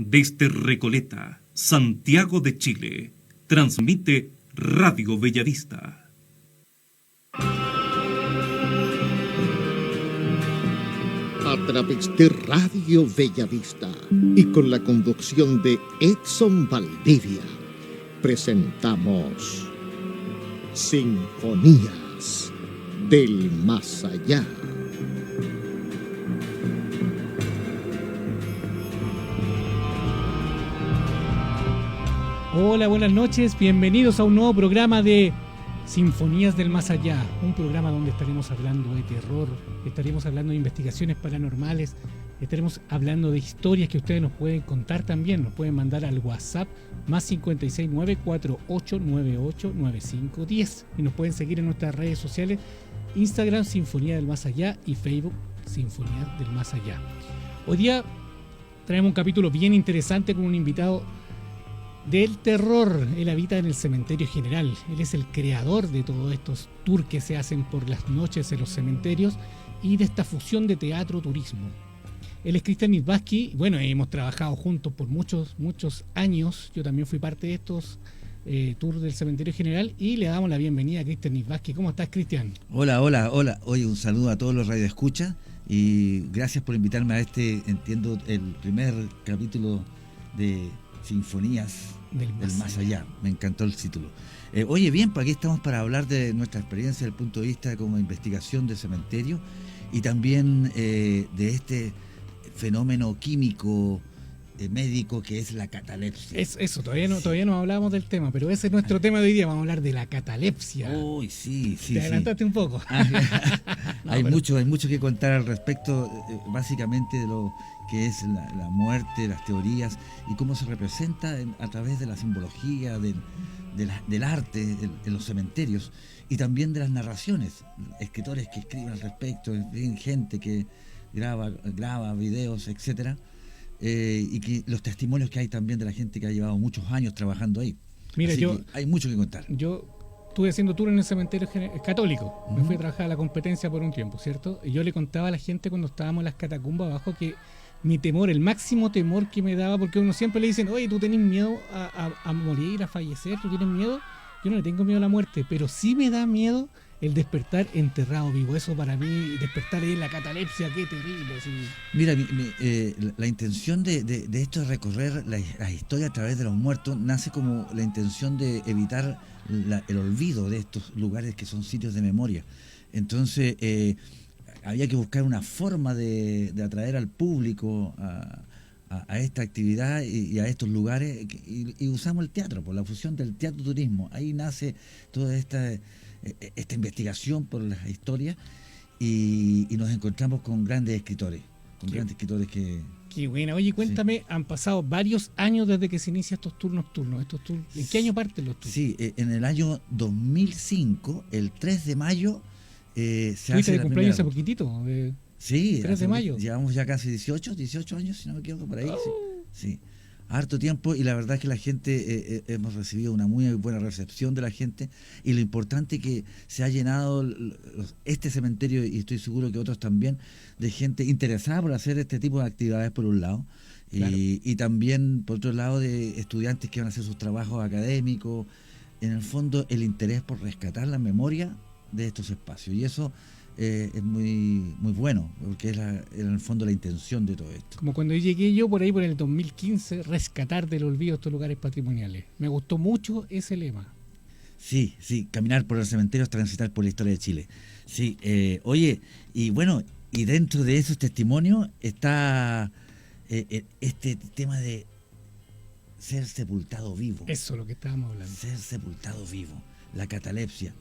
Desde Recoleta, Santiago de Chile, transmite Radio Bellavista. A través de Radio Bellavista y con la conducción de Edson Valdivia, presentamos Sinfonías del Más Allá. Hola, buenas noches, bienvenidos a un nuevo programa de Sinfonías del Más Allá, un programa donde estaremos hablando de terror, estaremos hablando de investigaciones paranormales, estaremos hablando de historias que ustedes nos pueden contar también, nos pueden mandar al WhatsApp más 569-4898-9510 y nos pueden seguir en nuestras redes sociales, Instagram Sinfonía del Más Allá y Facebook Sinfonía del Más Allá. Hoy día traemos un capítulo bien interesante con un invitado del terror. Él habita en el Cementerio General. Él es el creador de todos estos tours que se hacen por las noches en los cementerios y de esta fusión de teatro-turismo. Él es Cristian Nitvaski. Bueno, hemos trabajado juntos por muchos años. Yo también fui parte de estos tours del Cementerio General y le damos la bienvenida a Cristian Nitvaski. ¿Cómo estás, Cristian? Hola. Oye, un saludo a todos los radioescuchas y gracias por invitarme a entiendo, el primer capítulo de Sinfonías del Más Allá. Me encantó el título. Oye, bien, pues aquí estamos para hablar de nuestra experiencia desde el punto de vista como investigación de cementerio y también de este fenómeno químico médico que es la catalepsia. Eso, todavía no hablamos del tema, pero ese es nuestro tema de hoy día. Vamos a hablar de la catalepsia. Uy, sí. Te adelantaste un poco. Hay mucho que contar al respecto, básicamente de lo que es la muerte, las teorías y cómo se representa a través de la simbología, del arte en los cementerios y también de las narraciones, escritores que escriben al respecto, gente que graba videos, etcétera, y que los testimonios que hay también de la gente que ha llevado muchos años trabajando ahí. Mira, hay mucho que contar. Yo estuve haciendo tour en el cementerio católico. Me fui a trabajar a la competencia por un tiempo, ¿cierto? Y yo le contaba a la gente cuando estábamos en las catacumbas abajo que mi temor, el máximo temor que me daba, porque uno siempre le dicen, oye, tú tenés miedo a morir, a fallecer, tú tienes miedo. Yo no le tengo miedo a la muerte, pero sí me da miedo el despertar enterrado vivo. Eso para mí, despertar ahí en la catalepsia, qué terrible. Sí. Mira, la intención de esto de recorrer la historia a través de los muertos nace como la intención de evitar el olvido de estos lugares que son sitios de memoria. Entonces, había que buscar una forma de atraer al público a esta actividad y a estos lugares y usamos el teatro, por la fusión del teatro-turismo. Ahí nace toda esta investigación por las historias y nos encontramos con grandes escritores, que... Qué buena. Oye, cuéntame, sí. Han pasado varios años desde que se inicia estos tours nocturnos. ¿En qué año parten los tours? Sí, en el año 2005, el 3 de mayo, se hace de cumpleaños hace poquitito. Sí, 3 de mayo. Llevamos ya casi 18 años, si no me equivoco, por ahí. Sí. Harto tiempo y la verdad es que la gente, hemos recibido una muy buena recepción de la gente y lo importante que se ha llenado este cementerio y estoy seguro que otros también, de gente interesada por hacer este tipo de actividades por un lado. Claro. Y también por otro lado de estudiantes que van a hacer sus trabajos académicos, en el fondo el interés por rescatar la memoria de estos espacios y eso es muy bueno, porque es en el fondo la intención de todo esto. Como cuando llegué yo por ahí por el 2015, rescatar del olvido estos lugares patrimoniales. Me gustó mucho ese lema. Sí, caminar por los cementerios, transitar por la historia de Chile. Sí, oye, y bueno, y dentro de esos testimonios está este tema de ser sepultado vivo. Eso es lo que estábamos hablando. Ser sepultado vivo, la catalepsia.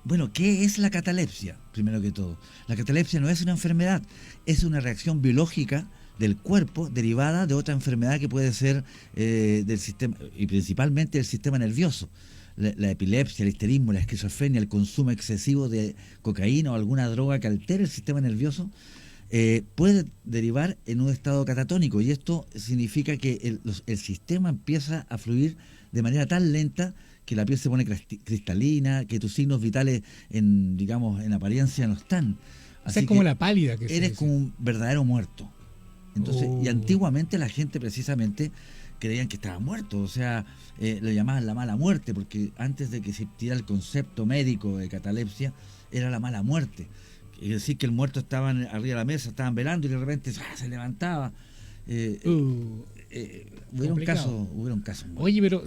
Bueno, ¿qué es la catalepsia? Primero que todo, la catalepsia no es una enfermedad, es una reacción biológica del cuerpo derivada de otra enfermedad que puede ser del sistema, y principalmente del sistema nervioso. La epilepsia, el histerismo, la esquizofrenia, el consumo excesivo de cocaína o alguna droga que altere el sistema nervioso puede derivar en un estado catatónico y esto significa que el sistema empieza a fluir de manera tan lenta que la piel se pone cristalina, que tus signos vitales en apariencia no están. Así o sea, es como la pálida que eres como un verdadero muerto. Entonces, y antiguamente la gente precisamente creían que estaba muerto, o sea, lo llamaban la mala muerte, porque antes de que se existiera el concepto médico de catalepsia, era la mala muerte. Es decir, que el muerto estaba arriba de la mesa, estaban velando y de repente se levantaba. Hubieron casos. Oye, pero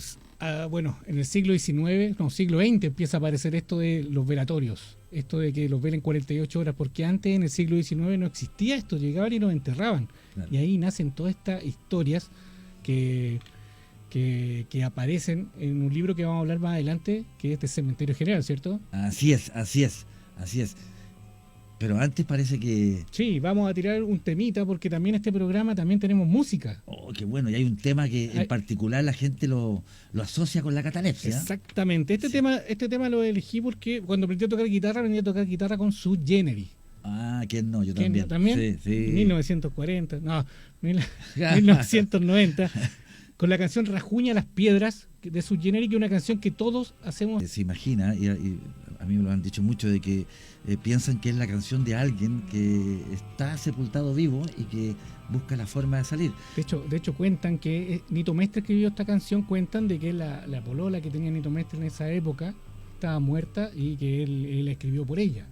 bueno, en el siglo XIX, no, siglo XX empieza a aparecer esto de los velatorios, esto de que los velen 48 horas, porque antes en el siglo XIX no existía esto, llegaban y los enterraban. Claro. Y ahí nacen todas estas historias que aparecen en un libro que vamos a hablar más adelante, que es de Cementerio General, ¿cierto? Así es. Pero antes parece que... Sí, vamos a tirar un temita porque también este programa también tenemos música. Oh, qué bueno, y hay un tema que en particular la gente lo asocia con la catalepsia. Exactamente, este tema lo elegí porque cuando aprendí a tocar guitarra con Sui Generis. Ah, ¿quién no? Yo también. ¿También? Sí. 1940, no, 1990, con la canción Rajuña las Piedras de Sui Generis, que es una canción que todos hacemos. Se imagina, y a mí me lo han dicho mucho, de que piensan que es la canción de alguien que está sepultado vivo y que busca la forma de salir. De hecho cuentan que Nito Mestre escribió esta canción, cuentan de que la polola que tenía Nito Mestre en esa época estaba muerta y que él escribió por ella.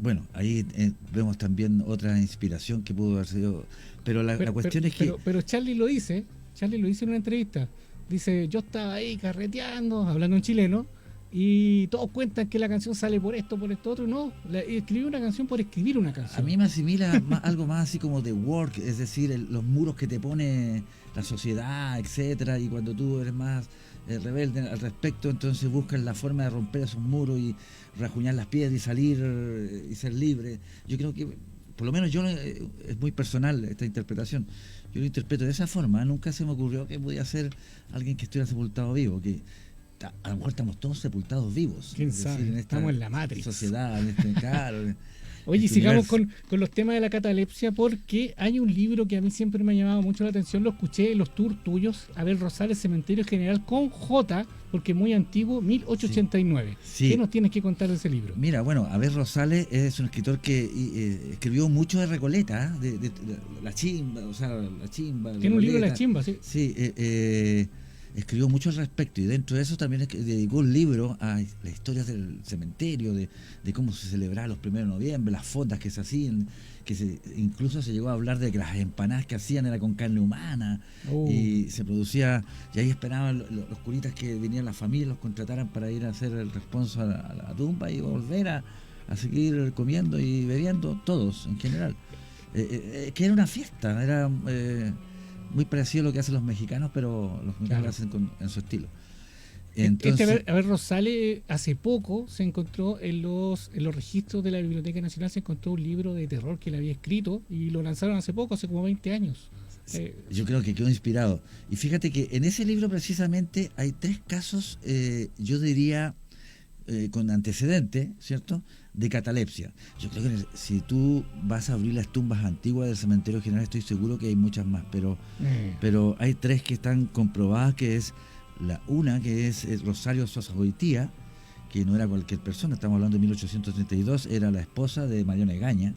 Bueno, ahí vemos también otra inspiración que pudo haber sido, pero la cuestión es que... Pero Charlie lo dice en una entrevista, dice, yo estaba ahí carreteando, hablando en chileno, y todos cuentan que la canción sale por esto, otro, no, escribí una canción por escribir una canción. A mí me asimila algo más así como de work, es decir, los muros que te pone la sociedad, etcétera, y cuando tú eres más rebelde al respecto, entonces buscas la forma de romper esos muros y rajuñar las piedras y salir y ser libre. Yo creo que, por lo menos es muy personal esta interpretación, yo lo interpreto de esa forma. Nunca se me ocurrió que podía ser alguien que estuviera sepultado vivo, que a lo mejor estamos todos sepultados vivos. ¿Quién sabe? Estamos en la Matrix. Sociedad, en este claro. Oye, sigamos con los temas de la catalepsia, porque hay un libro que a mí siempre me ha llamado mucho la atención, lo escuché en los tours tuyos, Abel Rosales, Cementerio General con J, porque es muy antiguo, 1889. Sí. ¿Qué nos tienes que contar de ese libro? Mira, bueno, Abel Rosales es un escritor que escribió mucho de Recoleta, de la chimba, o sea, la chimba. Tiene un libro de la chimba, sí. Sí, escribió mucho al respecto, y dentro de eso también dedicó un libro a las historias del cementerio, de cómo se celebraba los 1 de noviembre, las fondas que se hacían, incluso se llegó a hablar de que las empanadas que hacían era con carne humana, y se producía, y ahí esperaban los curitas que vinieran las familias, los contrataran para ir a hacer el responso a la tumba y volver a seguir comiendo y bebiendo, todos en general. Que era una fiesta, era... muy parecido a lo que hacen los mexicanos, pero los mexicanos lo hacen en su estilo. Entonces, Abel Rosales hace poco se encontró en los registros de la Biblioteca Nacional, se encontró un libro de terror que él había escrito y lo lanzaron hace poco, hace como 20 años. Yo creo que quedó inspirado. Y fíjate que en ese libro precisamente hay 3 casos, yo diría, con antecedente, ¿cierto?, de catalepsia. Yo creo que si tú vas a abrir las tumbas antiguas del Cementerio General, estoy seguro que hay muchas más, pero hay 3 que están comprobadas, que es una que es Rosario Sosa Goitía, que no era cualquier persona, estamos hablando de 1832, era la esposa de Mariano Egaña.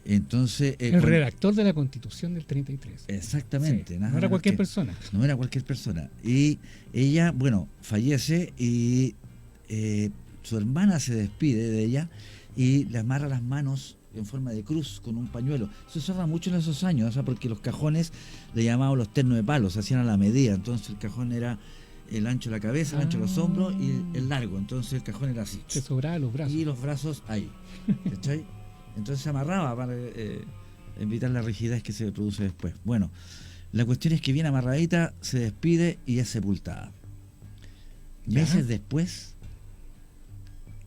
Entonces, el redactor de la Constitución del 33. Exactamente. Sí, no era cualquier persona. No era cualquier persona. Y ella, bueno, fallece y su hermana se despide de ella y le amarra las manos en forma de cruz con un pañuelo. Se usaba mucho en esos años, o sea, porque los cajones le llamaban los ternos de palo, se hacían a la medida. Entonces el cajón era el ancho de la cabeza, el ancho de los hombros y el largo. Entonces el cajón era así. Se sobraba los brazos. Y los brazos ahí. ¿Cachai? Entonces se amarraba para evitar la rigidez que se produce después. Bueno, la cuestión es que viene amarradita, se despide y es sepultada. Meses después,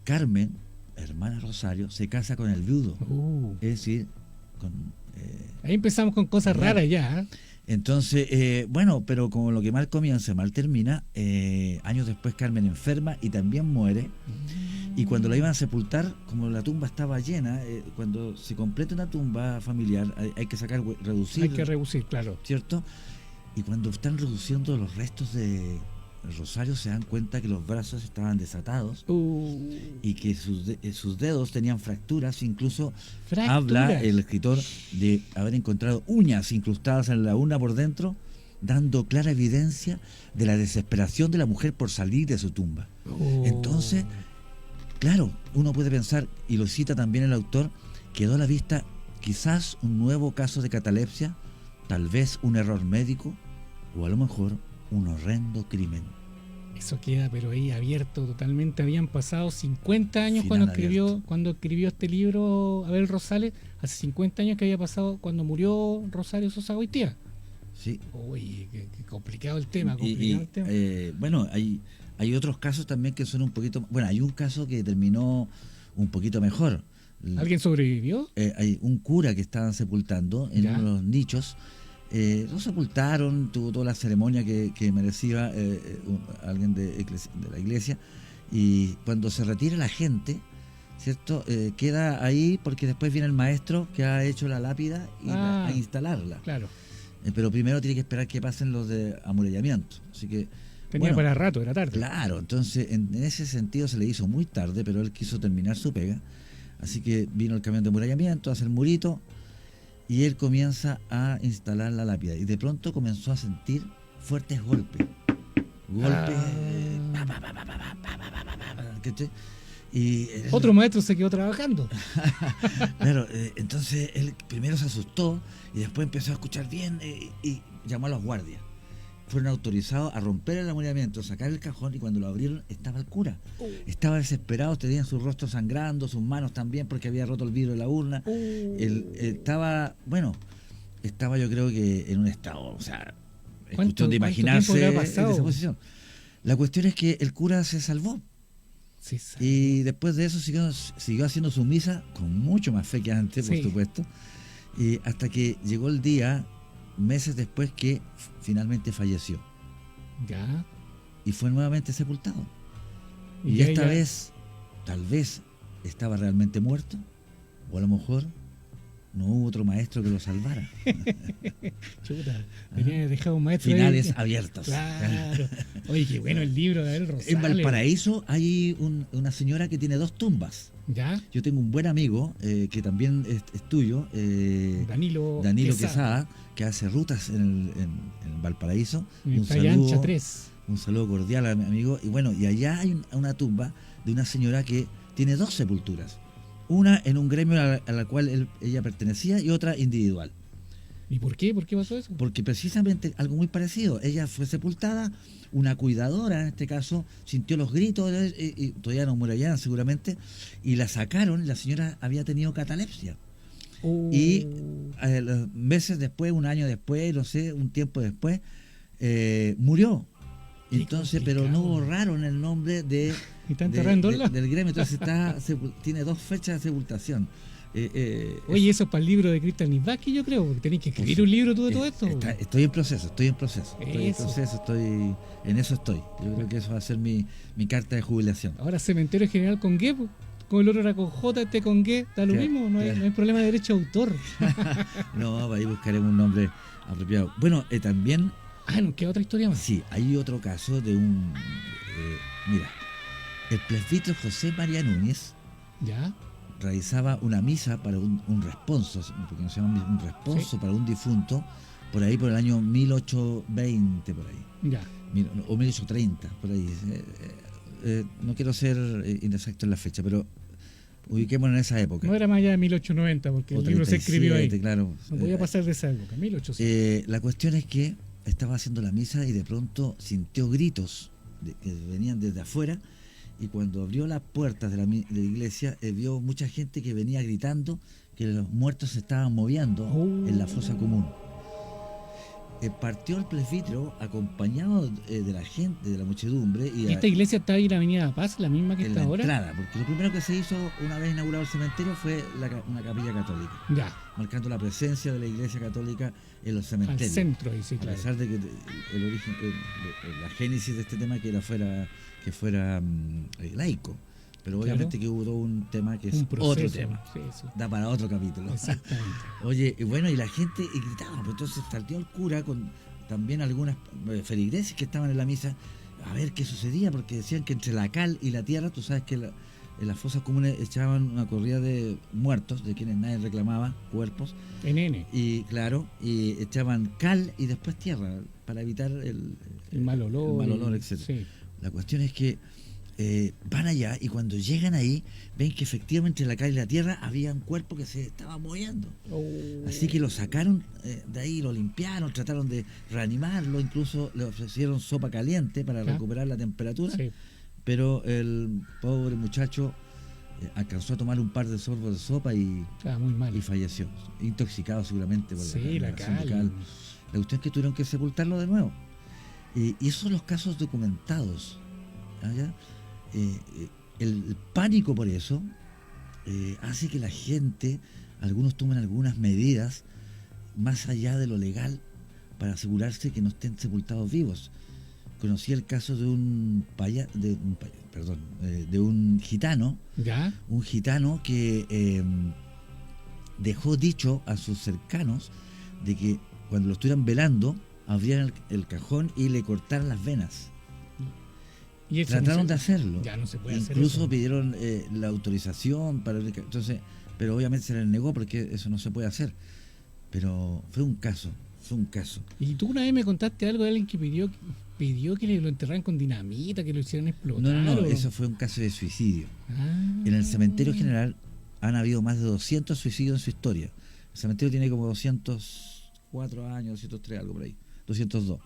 Carmen, hermana Rosario, se casa con el viudo. Es decir, ahí empezamos con cosas raras ya. Entonces, bueno, pero como lo que mal comienza, mal termina, años después Carmen enferma y también muere. Y cuando la iban a sepultar, como la tumba estaba llena, cuando se completa una tumba familiar, hay que reducir. Hay que reducir, claro. ¿Cierto? Y cuando están reduciendo los restos de Rosario se dan cuenta que los brazos estaban desatados y que sus dedos tenían fracturas. Incluso habla el escritor de haber encontrado uñas incrustadas en la urna por dentro, dando clara evidencia de la desesperación de la mujer por salir de su tumba. Entonces, claro, uno puede pensar, y lo cita también el autor, quedó a la vista quizás un nuevo caso de catalepsia, tal vez un error médico, o a lo mejor un horrendo crimen. Eso queda pero ahí abierto totalmente. Habían pasado 50 años Final cuando escribió este libro Abel Rosales. Hace 50 años que había pasado cuando murió Rosario Sosa Goitia. Sí. Uy, qué complicado el tema. Bueno, hay otros casos también que son un poquito... Bueno, hay un caso que terminó un poquito mejor. ¿Alguien sobrevivió? Hay un cura que estaban sepultando en uno de los nichos. Lo sepultaron, tuvo toda la ceremonia que merecía alguien de la iglesia, y cuando se retira la gente, ¿cierto? Queda ahí porque después viene el maestro que ha hecho la lápida a instalarla. Claro. Pero primero tiene que esperar que pasen los de amurallamiento. Así que tenía para rato, era tarde. Claro, entonces en ese sentido se le hizo muy tarde, pero él quiso terminar su pega. Así que vino el camión de amurallamiento a hacer murito, y él comienza a instalar la lápida, y de pronto comenzó a sentir fuertes golpes. Y otro maestro se quedó trabajando. Claro, entonces él primero se asustó y después empezó a escuchar bien, y llamó a los guardias. Fueron autorizados a romper el amurallamiento, sacar el cajón, y cuando lo abrieron estaba el cura. Estaba desesperado, tenían su rostro sangrando, sus manos también, porque había roto el vidrio de la urna. Él estaba yo creo que en un estado, o sea, es cuestión de imaginarse en esa posición. La cuestión es que el cura se salvó. Sí, y después de eso siguió haciendo su misa con mucho más fe que antes, por supuesto, y hasta que llegó el día, meses después, que finalmente falleció. Ya. Y fue nuevamente sepultado. Y esta vez, tal vez, estaba realmente muerto, o a lo mejor no hubo otro maestro que lo salvara. Chuta, tenía dejado un maestro. Finales ahí abiertos. Claro. Oye, qué bueno el libro de Abel Rosales. En Valparaíso hay una señora que tiene 2 tumbas. ¿Ya? Yo tengo un buen amigo que también es tuyo, Danilo Quesada, que hace rutas en Valparaíso. Un saludo, 3. Un saludo cordial a mi amigo. Y bueno, y allá hay una tumba de una señora que tiene 2 sepulturas. Una en un gremio a la cual ella pertenecía, y otra individual. ¿Y por qué? ¿Por qué pasó eso? Porque precisamente algo muy parecido. Ella fue sepultada, una cuidadora en este caso sintió los gritos, y todavía no murallaban seguramente, y la sacaron. La señora había tenido catalepsia. Y meses después, un año después, no sé, un tiempo después, murió. Entonces, pero no borraron el nombre del gremio. Entonces tiene 2 fechas de sepultación. Oye, eso es para el libro de Cristian Nibaki, yo creo, porque tenés que escribir un libro tú de todo esto. Estoy en proceso. En eso estoy. Yo creo que eso va a ser mi carta de jubilación. Ahora Cementerio General con G, como el otro era con J, este con G, da lo mismo, no hay problema de derecho de autor. No, ahí buscaremos un nombre apropiado. Bueno, también... ¿Nos queda otra historia más? Sí, hay otro caso de un... mira, el presbítero José María Núñez realizaba una misa para un responso, porque no se llama un responso, para un difunto, por ahí por el año 1820, por ahí. Ya. O 1830, por ahí. No quiero ser inexacto en la fecha, pero ubiquémonos en esa época. No era más allá de 1890, porque el libro se escribió ahí. Claro. No voy a pasar de esa época, 1800. La cuestión es que estaba haciendo la misa y de pronto sintió gritos que venían desde afuera, y cuando abrió las puertas de la iglesia vio mucha gente que venía gritando que los muertos se estaban moviendo en la fosa común. Partió el presbítero acompañado de la gente, de la muchedumbre. ¿Y esta iglesia está ahí en la Avenida Paz, la misma que está ahora? Entrada, porque lo primero que se hizo una vez inaugurado el cementerio fue una capilla católica, marcando la presencia de la iglesia católica en los cementerios. Al centro, ahí sí, claro. A pesar de que el origen, la génesis de este tema que fuera laico. Pero obviamente que hubo un tema que es otro tema. Sí. Da para otro capítulo. Exactamente. Oye, y bueno, y la gente gritaba, pues entonces saltó el cura con también algunas feligreses que estaban en la misa. a ver qué sucedía, porque decían que entre la cal y la tierra, tú sabes que en las fosas comunes echaban una corrida de muertos, de quienes nadie reclamaba, cuerpos. NN. Y claro, y echaban cal y después tierra, para evitar el mal olor. etc. Sí. La cuestión es que van allá y cuando llegan ahí, ven que efectivamente en la cal y la tierra había un cuerpo que se estaba moviendo. Así que lo sacaron de ahí, lo limpiaron, trataron de reanimarlo, incluso le ofrecieron sopa caliente para recuperar la temperatura. Sí. Pero el pobre muchacho alcanzó a tomar un par de sorbos de sopa y falleció, intoxicado seguramente por la cal. La cuestión es que tuvieron que sepultarlo de nuevo. Y esos son los casos documentados. ¿Ya? El pánico por eso hace que la gente, algunos tomen algunas medidas más allá de lo legal para asegurarse que no estén sepultados vivos. Conocí el caso de un gitano. ¿Ya? Un gitano que dejó dicho a sus cercanos de que cuando lo estuvieran velando, abrieran el cajón y le cortaran las venas. ¿Y trataron de hacerlo? Ya no se puede hacer Incluso eso. pidieron la autorización para entonces, pero obviamente se les negó porque eso no se puede hacer. Pero fue un caso. Y tú una vez me contaste algo de alguien que pidió que lo enterraran con dinamita, que lo hicieran explotar. No, eso fue un caso de suicidio. En el cementerio general han habido más de 200 suicidios en su historia. El cementerio tiene como 204 años, 203, algo por ahí, 202.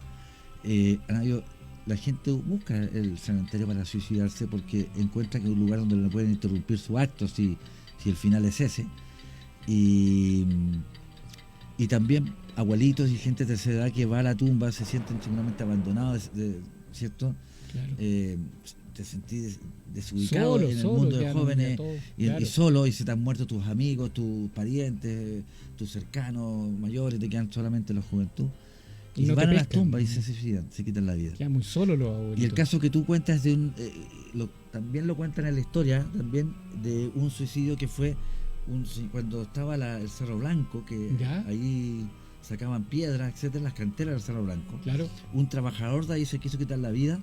Han habido, la gente busca el cementerio para suicidarse porque encuentra que es un lugar donde no pueden interrumpir su acto si el final es ese. Y también abuelitos y gente de tercera edad que va a la tumba, se sienten seguramente abandonados, ¿cierto? Claro. Te sentís desubicado en el mundo de jóvenes y solo, y se te han muerto tus amigos, tus parientes, tus cercanos mayores, te quedan solamente la juventud. Y van a las tumbas y se suicidan, se quitan la vida. Quedan muy solos los abuelitos. Y el caso que tú cuentas de también lo cuentan en la historia, también de un suicidio que fue cuando estaba el Cerro Blanco, que ahí sacaban piedras, etcétera, las canteras del Cerro Blanco. Claro. Un trabajador de ahí se quiso quitar la vida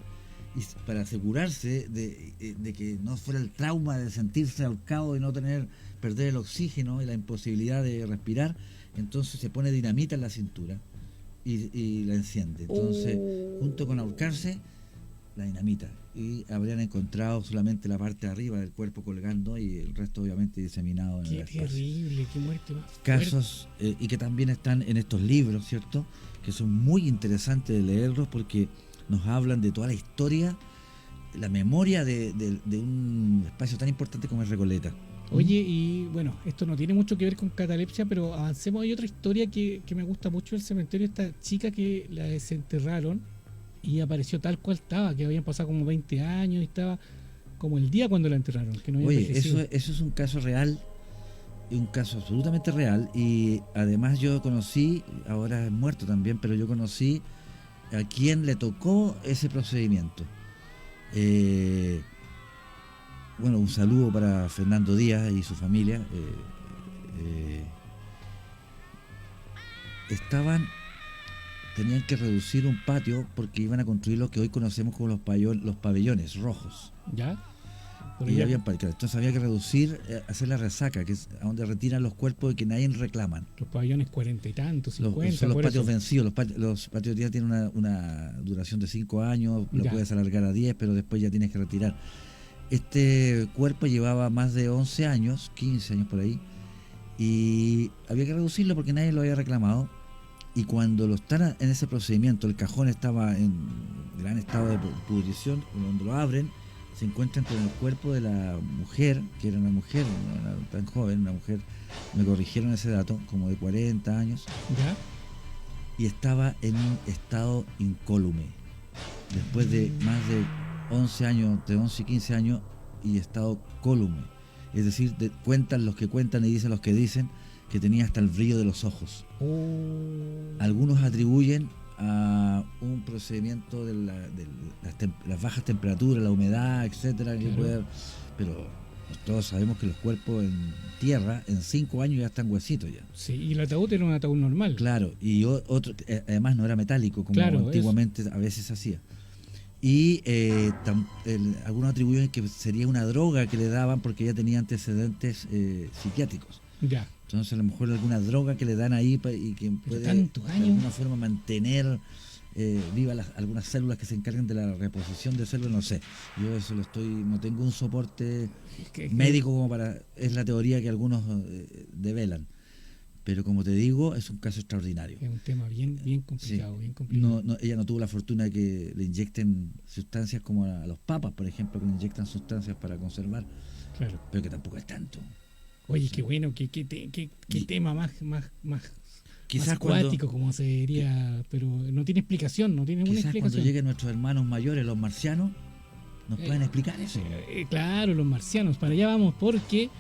y para asegurarse de que no fuera el trauma de sentirse ahorcado y no perder el oxígeno y la imposibilidad de respirar, entonces se pone dinamita en la cintura y la enciende. Entonces, junto con ahorcarse, la dinamita. Y habrían encontrado solamente la parte de arriba del cuerpo colgando y el resto obviamente diseminado en el espacio. Qué terrible, qué muerte más casos y que también están en estos libros, ¿cierto? Que son muy interesantes de leerlos porque nos hablan de toda la historia, la memoria de un espacio tan importante como es Recoleta. Oye, y bueno, esto no tiene mucho que ver con catalepsia, pero avancemos. Hay otra historia que me gusta mucho del cementerio, esta chica que la desenterraron y apareció tal cual estaba, que habían pasado como 20 años y estaba como el día cuando la enterraron, que no había envejecido. Eso es un caso real, un caso absolutamente real, y además yo conocí, ahora es muerto también, pero yo conocí a quien le tocó ese procedimiento. Bueno, un saludo para Fernando Díaz y su familia. Tenían que reducir un patio porque iban a construir lo que hoy conocemos como los pabellones rojos. ¿Ya? Entonces había que reducir, hacer la resaca, que es a donde retiran los cuerpos y que nadie reclaman. Los pabellones 40 y tantos, 50. Son los patios vencidos. Los patios ya tienen una duración de 5 años, lo puedes alargar a 10, pero después ya tienes que retirar. Este cuerpo llevaba más de 11 años, 15 años por ahí, y había que reducirlo porque nadie lo había reclamado. Y cuando lo están en ese procedimiento, el cajón estaba en gran estado de pudrición, cuando lo abren, se encuentran con el cuerpo de la mujer, que era una mujer, no era tan joven, una mujer, me corrigieron ese dato, como de 40 años, ¿ya? Y estaba en un estado incólume, después de más de 11 años, de 11 y 15 años, y estado cólume. Es decir, cuentan los que cuentan y dicen los que dicen, que tenía hasta el brillo de los ojos. Algunos atribuyen a un procedimiento de las bajas temperaturas, la humedad, etcétera, claro. Pero todos sabemos que los cuerpos en tierra en 5 años ya están huesitos ya. Sí, y el ataúd era un ataúd normal. Claro, y otro, además no era metálico como antiguamente a veces hacía. y algunos atribuyen que sería una droga que le daban porque ella tenía antecedentes psiquiátricos. Ya. Entonces a lo mejor alguna droga que le dan ahí y que puede tantos de años. alguna forma mantener vivas algunas células que se encargan de la reposición de células, no sé. Yo eso no tengo un soporte médico como para, es la teoría que algunos develan. Pero como te digo, es un caso extraordinario. Es un tema bien complicado, Sí. bien complicado. Ella no tuvo la fortuna de que le inyecten sustancias como a los papas, por ejemplo, que le inyectan sustancias para conservar, Claro. pero que tampoco es tanto. Oye, qué bueno, qué tema más Quizás acuático, como se diría, pero no tiene explicación, no tiene ninguna Quizás cuando explicación. lleguen nuestros hermanos mayores, los marcianos, nos pueden explicar eso. Claro, los marcianos, para allá vamos, porque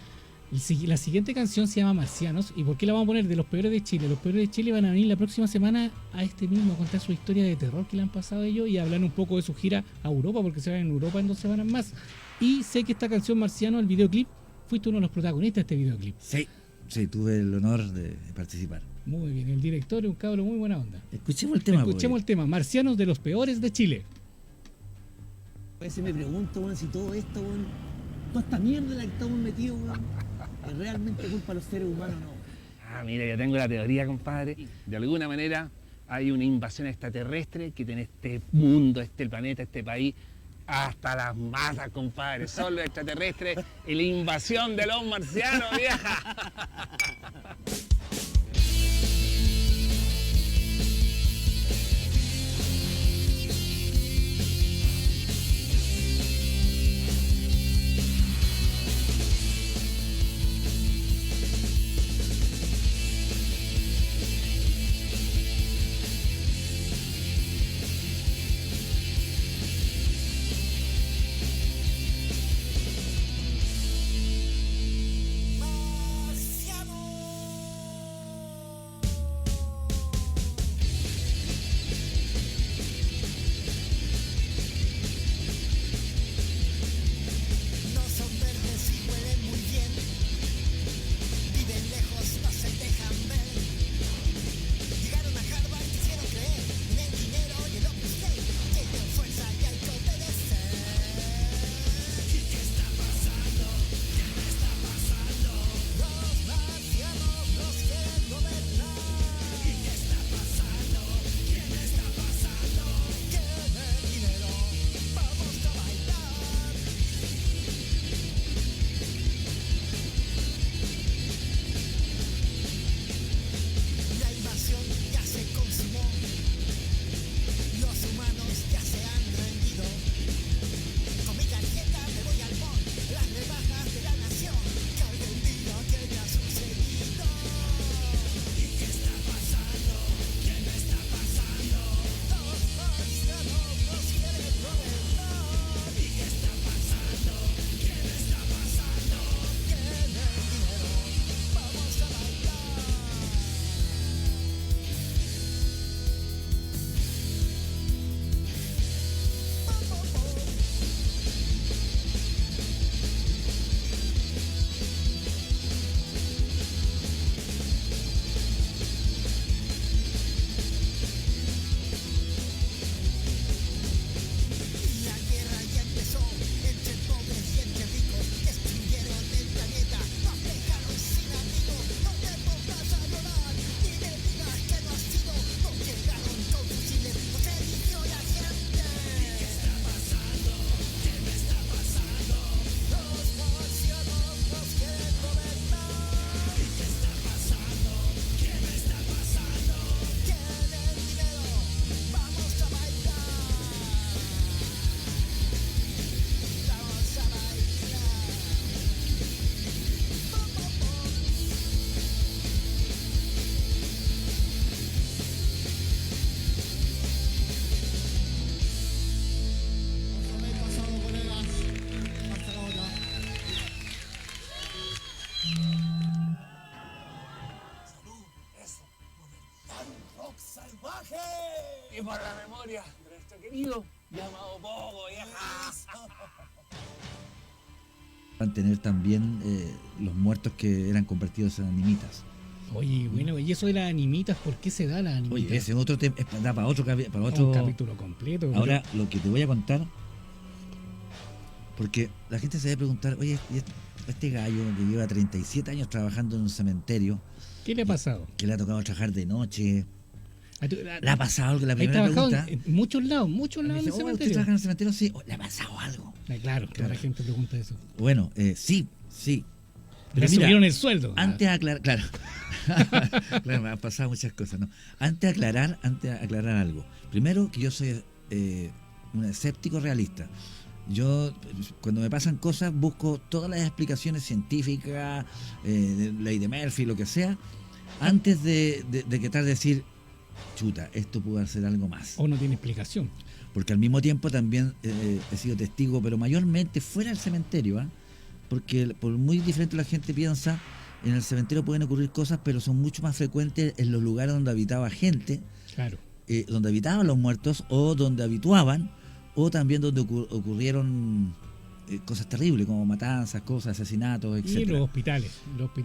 la siguiente canción se llama Marcianos. ¿Y por qué la vamos a poner? De Los Peores de Chile. Los Peores de Chile van a venir la próxima semana a este mismo a contar su historia de terror que le han pasado a ellos y a hablar un poco de su gira a Europa, porque se van en Europa en 2 semanas más. Y sé que esta canción Marciano, el videoclip, fuiste uno de los protagonistas de este videoclip. Sí, tuve el honor de participar. Muy bien, el director es un cabro muy buena onda. Escuchemos el tema. Escuchemos el tema, Marcianos de Los Peores de Chile. A veces me pregunto, weón, si todo esto, weón, toda esta mierda en la que estamos metidos, weón, es realmente culpa de los seres humanos, ¿no? Mira, yo tengo la teoría, compadre. De alguna manera hay una invasión extraterrestre que tiene este mundo, este planeta, este país, hasta las masas, compadre. Son los extraterrestres y la invasión de los marcianos, vieja. Y por la memoria de nuestro querido llamado Pogo, vieja. Van a tener también los muertos que eran convertidos en animitas. Oye, bueno, y eso de las animitas, ¿por qué se da las animitas? Oye, ese es otro tema, da para otro, para otro un capítulo completo. Ahora, lo que te voy a contar, porque la gente se debe preguntar, oye, este gallo que lleva 37 años trabajando en un cementerio, ¿Qué le ha pasado? que le ha tocado trabajar de noche, ¿le ha ¿Ha pasado algo? La He primera trabajado pregunta. en muchos lados en me el dice, ¿usted cementerio. trabaja en el cementerio? Sí. ¿Le ha pasado algo? Claro, la gente pregunta eso. Bueno, sí. Le mira, subieron el sueldo. Antes de aclarar, claro. Claro, me han pasado muchas cosas, ¿no? Antes de aclarar algo. Primero, que yo soy un escéptico realista. Yo, cuando me pasan cosas, busco todas las explicaciones científicas, de ley de Murphy, lo que sea, antes de que tratar de decir, chuta, esto puede ser algo más. O no tiene explicación. Porque al mismo tiempo también he sido testigo, pero mayormente fuera del cementerio, ¿ah? Porque por muy diferente la gente piensa, en el cementerio pueden ocurrir cosas, pero son mucho más frecuentes en los lugares donde habitaba gente, Claro. donde habitaban los muertos o donde habituaban, o también donde ocurrieron cosas terribles como matanzas, cosas, asesinatos, Y etcétera. los hospitales.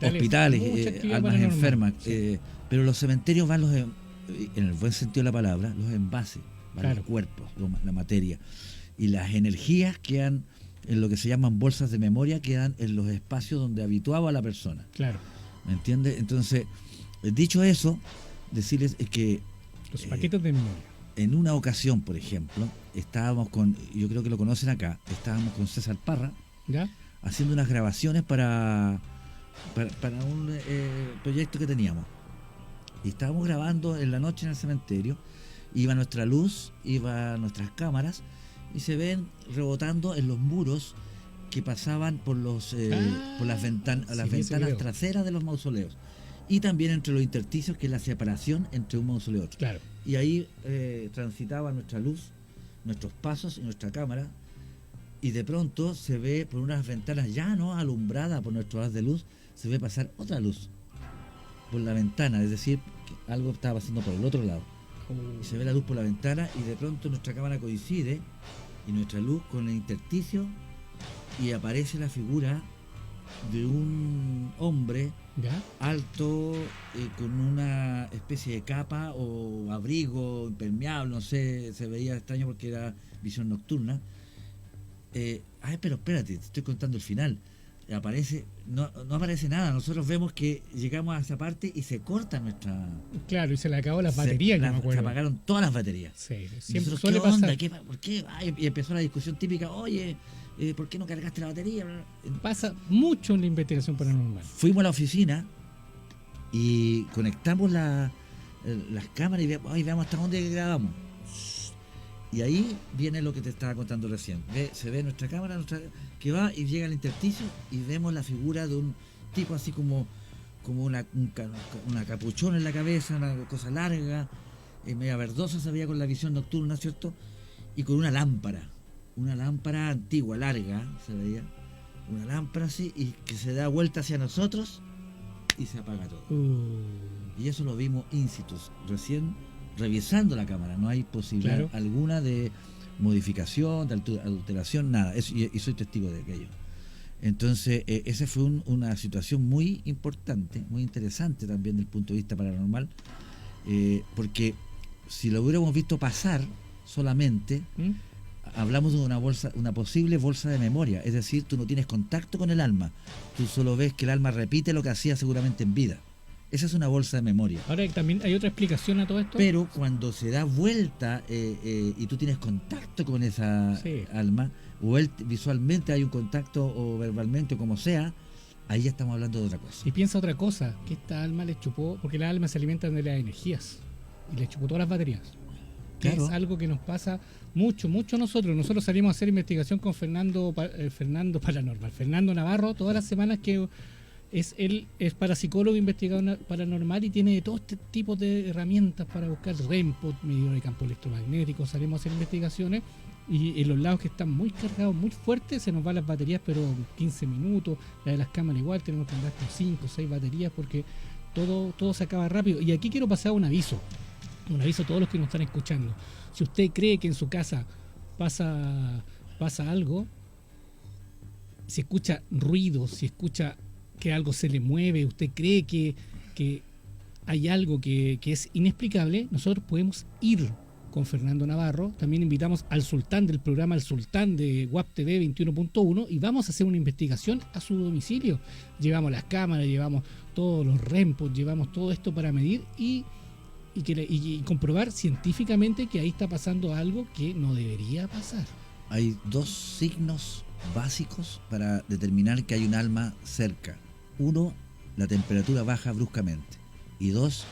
Hospitales, mucha actividad almas paranormal. enfermas. Sí. Pero los cementerios van en el buen sentido de la palabra, los envases, van Claro. los cuerpos, la materia. Y las energías quedan en lo que se llaman bolsas de memoria, quedan en los espacios donde habituaba la persona. Claro. ¿Me entiendes? Entonces, dicho eso, decirles que Los paquetes de memoria. en una ocasión, por ejemplo, estábamos yo creo que lo conocen acá, estábamos con César Parra, ¿Ya? haciendo unas grabaciones para un proyecto que teníamos. Y estábamos grabando en la noche en el cementerio, iba nuestra luz, iba nuestras cámaras, y se ven rebotando en los muros que pasaban por por las sí, las vi ese ventanas video. traseras de los mausoleos. Y también entre los intersticios, que es la separación entre un mausoleo y otro. Claro. Y ahí transitaba nuestra luz, nuestros pasos y nuestra cámara, y de pronto se ve por unas ventanas ya no alumbradas por nuestro haz de luz, se ve pasar otra luz por la ventana, es decir, que algo estaba pasando por el otro lado. Y se ve la luz por la ventana y de pronto nuestra cámara coincide y nuestra luz con el intersticio y aparece la figura de un hombre ¿Ya? alto, con una especie de capa o abrigo impermeable, no sé, se veía extraño porque era visión nocturna. Pero espérate, te estoy contando el final. No aparece nada, nosotros vemos que llegamos a esa parte y se corta nuestra... Claro, y se le acabó las baterías, yo me Se acuerdo. apagaron todas las baterías. Sí, Y siempre nosotros, suele ¿qué onda? pasar. ¿Por qué? Y empezó la discusión típica, oye, ¿por qué no cargaste la batería? Pasa mucho en la investigación paranormal. Fuimos a la oficina y conectamos las cámaras y veamos hasta dónde grabamos. Y ahí viene lo que te estaba contando recién. Se ve nuestra cámara que va y llega al intersticio y vemos la figura de un tipo así como una capuchón en la cabeza, una cosa larga, media verdosa, se veía con la visión nocturna, ¿cierto? Y con una lámpara antigua, larga, se veía, una lámpara así, y que se da vuelta hacia nosotros y se apaga todo. Y eso lo vimos in situ, recién revisando la cámara, no hay posibilidad Claro. alguna de modificación, de adulteración, nada, y soy testigo de aquello. Entonces, esa fue una situación muy importante, muy interesante también desde el punto de vista paranormal, porque si lo hubiéramos visto pasar solamente, ¿Mm? hablamos de una posible bolsa de memoria, es decir, tú no tienes contacto con el alma, tú solo ves que el alma repite lo que hacía seguramente en vida. Esa es una bolsa de memoria. Ahora también hay otra explicación a todo esto. Pero cuando se da vuelta y tú tienes contacto con esa Sí. alma, o él visualmente hay un contacto o verbalmente o como sea, ahí ya estamos hablando de otra cosa. Y piensa otra cosa, que esta alma le chupó, porque las almas se alimentan de las energías, y le chupó todas las baterías. Que Claro. es algo que nos pasa mucho a nosotros. Nosotros salimos a hacer investigación con Fernando Paranormal, Fernando Navarro, todas las semanas, que él es parapsicólogo, investigador paranormal y tiene de todo este tipo de herramientas para buscar REM-pod, medidor de campo electromagnético. Salimos a hacer investigaciones y en los lados que están muy cargados, muy fuertes, se nos van las baterías, pero en 15 minutos. La de las cámaras igual, tenemos que andar con 5 o 6 baterías porque todo se acaba rápido. Y aquí quiero pasar un aviso a todos los que nos están escuchando. Si usted cree que en su casa pasa algo, si escucha ruidos, si escucha que algo se le mueve, usted cree que hay algo que es inexplicable, nosotros podemos ir con Fernando Navarro. También invitamos al sultán del programa El Sultán de WAP TV 21.1 y vamos a hacer una investigación a su domicilio. Llevamos las cámaras, llevamos todos los REMPOS, llevamos todo esto para medir y comprobar científicamente que ahí está pasando algo que no debería pasar. Hay dos signos básicos para determinar que hay un alma cerca. Uno, la temperatura baja bruscamente. Y dos,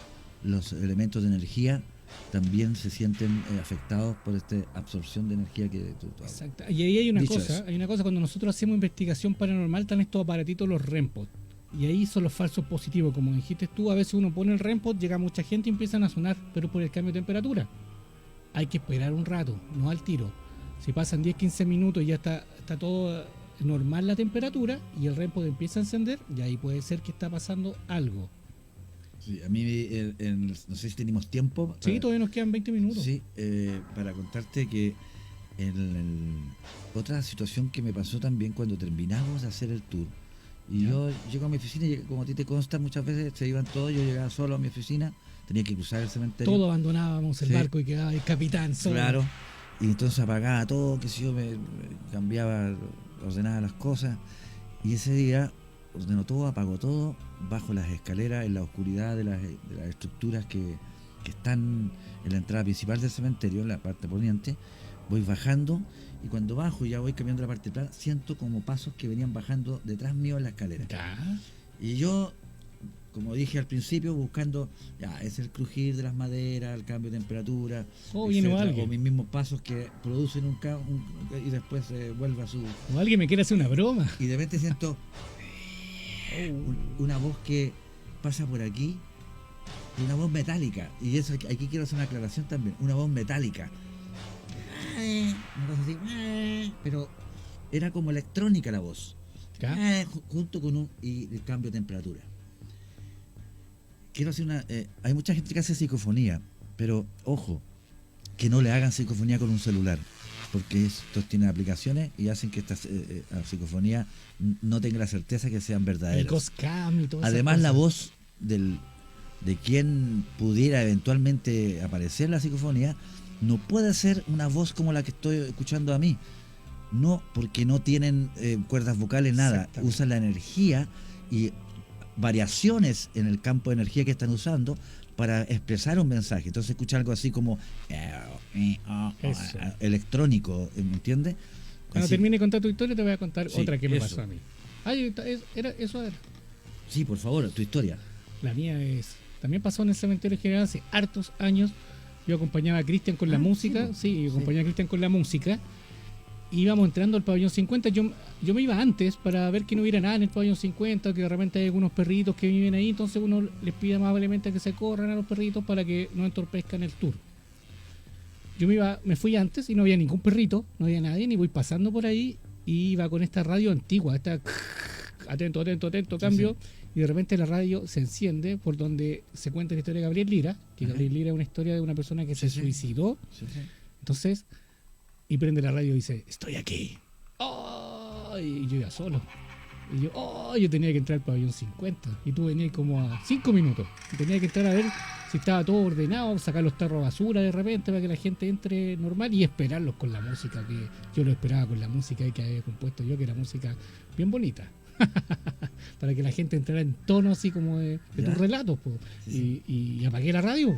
los elementos de energía también se sienten afectados por esta absorción de energía que tú hablas. Exacto. Y ahí hay una Dicho cosa, eso. cuando nosotros hacemos investigación paranormal, están estos aparatitos, los REMPOD. Y ahí son los falsos positivos, como dijiste tú, a veces uno pone el REMPOD, llega mucha gente y empiezan a sonar, pero por el cambio de temperatura. Hay que esperar un rato, no al tiro. Si pasan 10-15 minutos y ya está todo normal la temperatura y el REMPOD empieza a encender, y ahí puede ser que está pasando algo. Sí, a mí, no sé si tenemos tiempo. Sí, todavía nos quedan 20 minutos. Sí, para contarte que otra situación que me pasó también cuando terminamos de hacer el tour, y ¿Ya? yo llego a mi oficina y como a ti te consta, muchas veces se iban todos, yo llegaba solo a mi oficina, tenía que cruzar el cementerio. Todo abandonábamos el Sí. barco y quedaba el capitán solo. Claro, y entonces apagaba todo, que si yo me cambiaba, ordenaba las cosas, y ese día ordenó todo, apagó todo, bajo las escaleras en la oscuridad de las estructuras que están en la entrada principal del cementerio, en la parte poniente. Voy bajando y cuando bajo y ya voy cambiando la parte plana, siento como pasos que venían bajando detrás mío en la escalera. Ya. Y yo, como dije al principio, buscando, ya, es el crujir de las maderas, el cambio de temperatura, Oh, viene etcétera, alguien. o mis mismos pasos que producen y después vuelve a su... O alguien me quiere hacer una broma. Y de repente siento una voz que pasa por aquí, una voz metálica, y eso aquí quiero hacer una aclaración también, una voz metálica, una cosa así, pero era como electrónica la voz, Ya. junto con y el cambio de temperatura. Quiero hacer hay mucha gente que hace psicofonía, pero ojo, que no le hagan psicofonía con un celular, porque estos tienen aplicaciones y hacen que esta psicofonía no tenga la certeza que sean El verdaderas. Coscam y todo eso. Además, la voz de quien pudiera eventualmente aparecer en la psicofonía no puede ser una voz como la que estoy escuchando a mí. No, porque no tienen cuerdas vocales, nada. Exactamente. Usan la energía y variaciones en el campo de energía que están usando para expresar un mensaje. Entonces escucha algo así como Eso. electrónico, ¿me entiendes? Cuando Así. termine de contar tu historia, te voy a contar Sí, otra que me eso. pasó a mí. Ay, eso era. Sí, por favor, tu historia. La mía es. También pasó en el cementerio general hace hartos años. Yo acompañaba a Cristian con la música. Sí, acompañaba a Cristian con la música. Íbamos entrando al pabellón 50. Yo me iba antes para ver que no hubiera nada en el pabellón 50, que de repente hay algunos perritos que viven ahí. Entonces uno les pide amablemente que se corran a los perritos para que no entorpezcan el tour. Yo me fui antes y no había ningún perrito, no había nadie, ni voy pasando por ahí. Y iba con esta radio antigua, esta atento, cambio. Y de repente la radio se enciende por donde se cuenta la historia de Gabriel Lira, que Gabriel Lira es una historia de una persona que se suicidó. Sí, sí. Entonces, y prende la radio y dice, estoy aquí. ¡Oh! Y yo iba solo. Y yo tenía que entrar al pabellón 50. Y tú venías como a 5 minutos. Y tenía que entrar a ver si estaba todo ordenado, sacar los tarros de basura de repente para que la gente entre normal y esperarlos con la música, que yo lo esperaba con la música que había compuesto yo, que era música bien bonita. Para que la gente entrara en tono así como de Ya. tus relatos. Po. Sí, Y apagué la radio.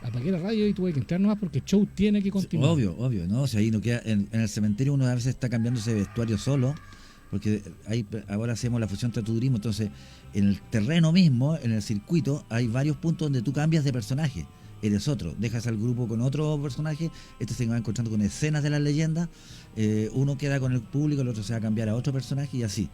Apagué la radio y tuve que entrar nomás porque el show tiene que continuar. Obvio, ¿no? O sea, ahí no queda, en el cementerio uno a veces está cambiándose de vestuario solo, porque ahora hacemos la fusión turismo, entonces en el terreno mismo, en el circuito, hay varios puntos donde tú cambias de personaje, eres otro, dejas al grupo con otro personaje, este se va encontrando con escenas de las leyendas, uno queda con el público, el otro se va a cambiar a otro personaje y así.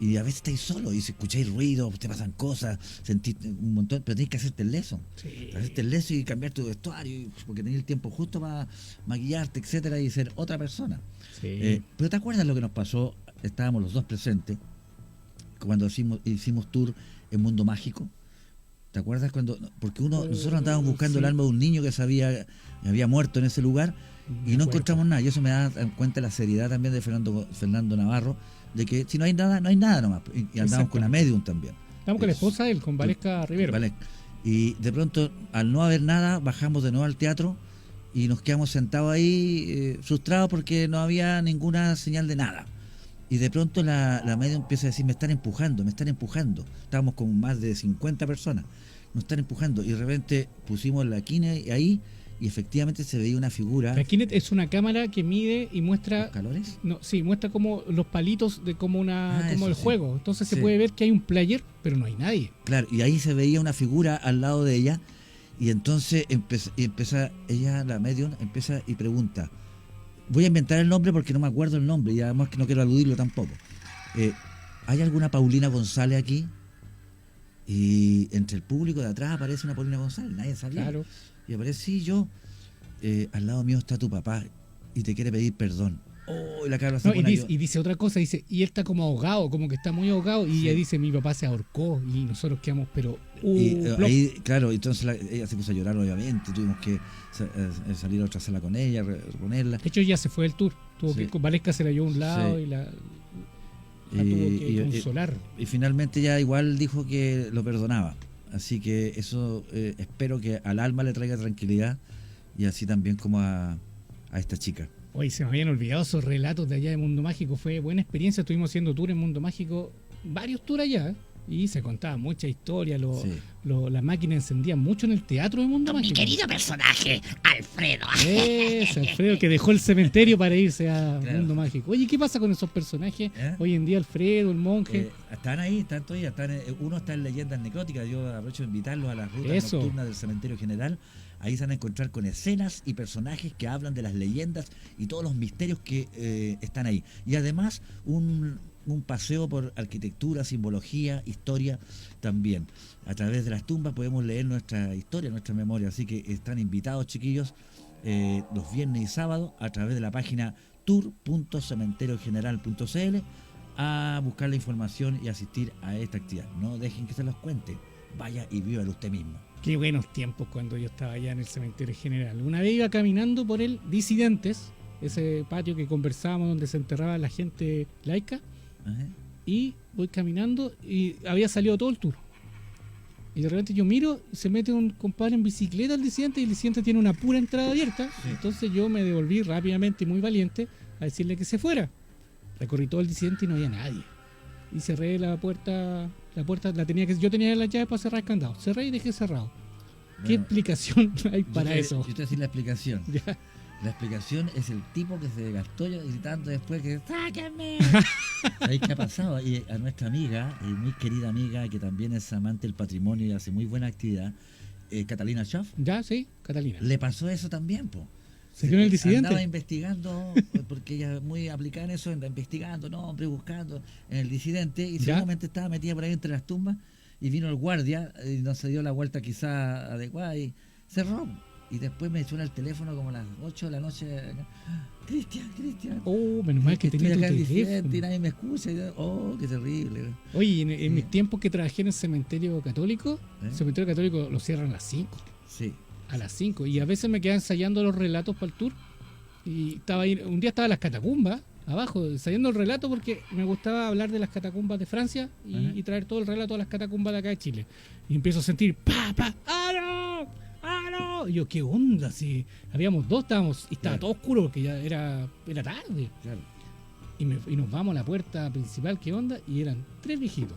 Y a veces estáis solo y si escucháis ruido, te pasan cosas, sentís un montón, pero tenés que hacerte el leso. Sí. Hacerte el leso y cambiar tu vestuario, porque tenés el tiempo justo para maquillarte, etcétera, y ser otra persona. Sí. Pero ¿te acuerdas lo que nos pasó? Estábamos los dos presentes cuando hicimos tour en Mundo Mágico. ¿Te acuerdas cuando? Porque nosotros andábamos buscando el alma de un niño que había muerto en ese lugar y no encontramos nada. Y eso me da cuenta la seriedad también de Fernando Navarro, de que si no hay nada, no hay nada nomás. Y andamos con la medium también. Estamos con la esposa de él, con Valesca Rivero. Vale. Y de pronto, al no haber nada, bajamos de nuevo al teatro y nos quedamos sentados ahí frustrados porque no había ninguna señal de nada. Y de pronto la medium empieza a decir, me están empujando. Estábamos con más de 50 personas, nos están empujando. Y de repente pusimos la Kinect ahí y efectivamente se veía una figura. La Kinect es una cámara que mide y muestra... ¿Los calores? No, sí, muestra como los palitos de como Eso, el sí. juego. Entonces se Sí. puede ver que hay un player, pero no hay nadie. Claro, y ahí se veía una figura al lado de ella. Y entonces empieza ella, la medium, empieza y pregunta. Voy a inventar el nombre porque no me acuerdo el nombre y además que no quiero aludirlo tampoco. ¿Hay alguna Paulina González aquí? Y entre el público de atrás aparece una Paulina González, nadie sabía. Claro. Y aparece, sí, yo. Al lado mío está tu papá y te quiere pedir perdón. Oh, y la cara se No, y, pone dice, y dice otra cosa, dice, y él está como ahogado, como que está muy ahogado, y Sí. ella dice, mi papá se ahorcó, y nosotros quedamos, pero... plop. ahí, claro, entonces ella se puso a llorar, obviamente. Tuvimos que salir a otra sala con ella, reponerla. De hecho, ya se fue del tour. Tuvo Sí. que Valesca se la llevó a un lado Sí. y la tuvo que consolar. Y finalmente ella igual dijo que lo perdonaba. Así que eso espero que al alma le traiga tranquilidad y así también como a esta chica. Oye, se me habían olvidado esos relatos de allá de Mundo Mágico. Fue buena experiencia. Estuvimos haciendo tour en Mundo Mágico, varios tours allá, ¿eh? Y se contaba mucha historia. Sí. Las máquinas encendían mucho en el teatro de Mundo Mi Mágico. querido personaje, Alfredo. Es Alfredo, que dejó el cementerio para irse a Claro. Mundo Mágico. Oye, ¿qué pasa con esos personajes? ¿Eh? Hoy en día Alfredo, el monje. Están ahí, están todavía. Uno está en Leyendas Necróticas. Yo aprovecho de invitarlos a las rutas Eso. nocturnas del Cementerio General. Ahí se van a encontrar con escenas y personajes que hablan de las leyendas y todos los misterios que están ahí. Y además un paseo por arquitectura, simbología, historia también. A través de las tumbas podemos leer nuestra historia, nuestra memoria. Así que están invitados, chiquillos, los viernes y sábados a través de la página tour.cementeriogeneral.cl a buscar la información y asistir a esta actividad. No dejen que se los cuente. Vaya y vívalo usted mismo. Qué buenos tiempos cuando yo estaba allá en el cementerio general. Una vez iba caminando por el Disidentes, ese patio que conversábamos donde se enterraba la gente laica, Ajá. y voy caminando y había salido todo el tour. Y de repente yo miro, se mete un compadre en bicicleta al Disidente y el Disidente tiene una pura entrada abierta. Sí. Entonces yo me devolví rápidamente y muy valiente a decirle que se fuera. Recorrí todo el Disidente y no había nadie. Y cerré la puerta yo tenía la llave para cerrar el candado. Cerré y dejé cerrado. ¿Qué Bueno, explicación hay para yo eso? te voy a decir la explicación. Ya. La explicación es el tipo que se gastó gritando después que ¡sáquenme! ¿Sabéis qué ha pasado? Y a nuestra amiga, muy querida amiga, que también es amante del patrimonio y hace muy buena actividad, Catalina Schaff, Ya, sí, Catalina. le pasó eso también, po. ¿Se dio en el Disidente? Andaba investigando, porque ella es muy aplicada en eso, anda investigando nombres, buscando en el Disidente, y ¿Ya? seguramente estaba metida por ahí entre las tumbas, y vino el guardia, y no se dio la vuelta quizá adecuada, y cerró. Y después me suena el teléfono como a las 8 de la noche. Cristian. Oh, menos mal que estoy tenía tu acá en Disidente teléfono. y nadie me escucha. Oh, qué terrible. Oye, en mis tiempos que trabajé en el cementerio católico, ¿Eh? el cementerio católico lo cierran a las 5. Sí. A las 5. Y a veces me quedaba ensayando los relatos para el tour. Y estaba ahí, un día estaba en las catacumbas, abajo, ensayando el relato porque me gustaba hablar de las catacumbas de Francia Ajá. y traer todo el relato a las catacumbas de acá de Chile. Y empiezo a sentir, ¡ah, no! Y yo, ¿qué onda? Si habíamos dos, estábamos, y estaba Claro. todo oscuro porque ya era tarde. Claro. Y nos vamos a la puerta principal, ¿qué onda? Y eran 3 viejitos,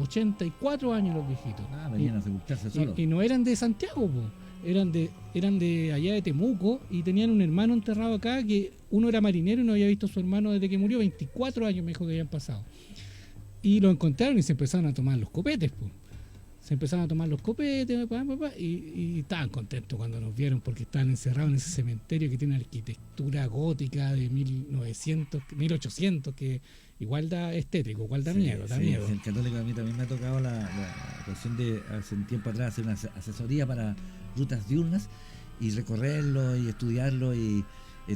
84 años los viejitos. Ah, venían a sepultarse solos. Y no eran de Santiago, po. Eran de allá de Temuco y tenían un hermano enterrado acá que uno era marinero y no había visto a su hermano desde que murió. 24 años me dijo que habían pasado. Y lo encontraron y se empezaron a tomar los copetes, po. Se empezaron a tomar los copetes, y estaban contentos cuando nos vieron porque estaban encerrados en ese cementerio que tiene arquitectura gótica de 1900, 1800, que igual da estético, igual da miedo, da miedo. Sí, el católico a mí también me ha tocado la ocasión de hace un tiempo atrás hacer una asesoría para rutas diurnas y recorrerlo y estudiarlo y